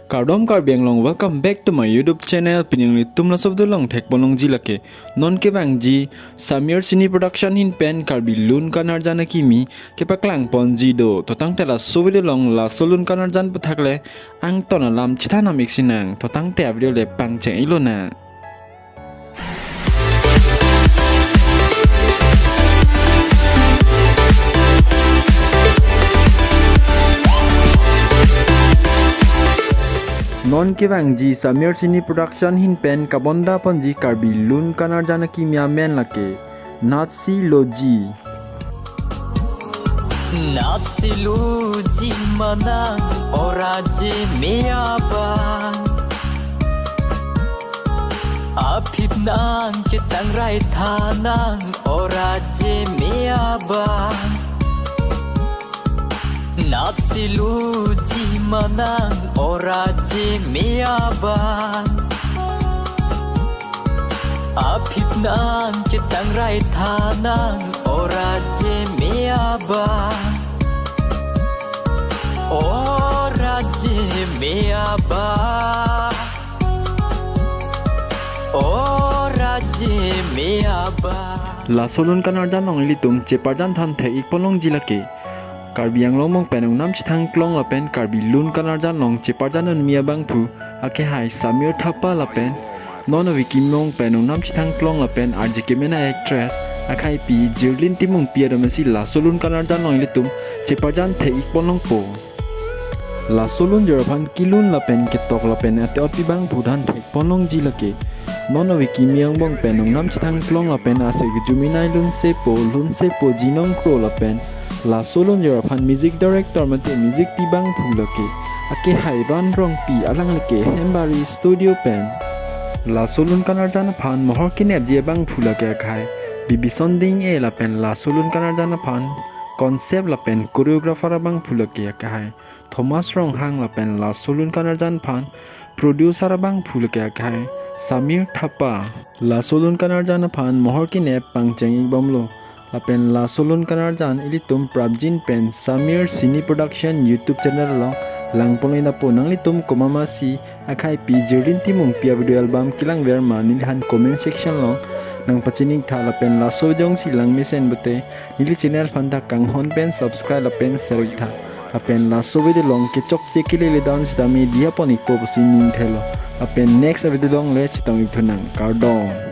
Kardom Karbiang long, welcome back to my YouTube channel. Piningli tumla sabdo long tek bolong jilake. Non ke bang ji Samir Sini production hin pen Karbi lun kanarjana kimi kepaklang ponji do. Totang tela suvido long la solun kanarjan puthakle ang tona lam chithana mixinang. Totang te video le pangcheng ilona. Non ke bang ji Samir Sini production hin pen kabonda ponji Karbi lun kanarjana kimia men lake. Nazi loji. Nazi loji mana oraje meaba Apit nang kitang rai thanang oraje meaba Nazi loji manang oraje meaba Apit nang kitang rai thanang oraje meaba Oraje meaba Oraje meaba La solun kanarjan long ilitum ceparjan than the ikpolong jilake. Karbi yang long mong penong nam chithang klong la pen Karbi lun kanarjan long ceparjan un mia bang pu ake hai Samir thapa la pen non wikim long penong nam chithang klong la pen RJK mena actress akai pi Jirlin timung pia ramasi la solun kanarjan long ilitum ceparjan the ikpolong po. La solun jerapan kilun la pen ketok la pen ate opi bang budhan thek ponlong jilake. Non wikim yang bong penong nam chithang klong la pen ase juminai lun sepo jinong kro la pen. La solun jerapan music director mate music pi bang phulake ake hai ran rong pi alang leke hembari studio pen. La solun kanarjana phan mohor kine je bang phulake akai bibi sonding e la pen la solun kanarjana phan concept la pen choreographer bang phulake akai Thomas rong hang la pen la solun kanarjan phan producer bang phulake akai Samir thapa. La solun kanarjana phan mohor kine pangcheng bomlo la pen la solun kanarjan ilitum prabjin pen Samir Sini production YouTube channel long langpoloi na po nang litum komamasi akai pi Jirlin timung pia video album kilang ver manilhan comment section long nang pachining thala pen la sojong silang mesen bete nili channel phanta kanghon pen subscribe la pen seroi tha la pen la so video long ke chok chekile le dance dami dia ponik po sining thelo la pen next video long le chitang ithunang Kardom.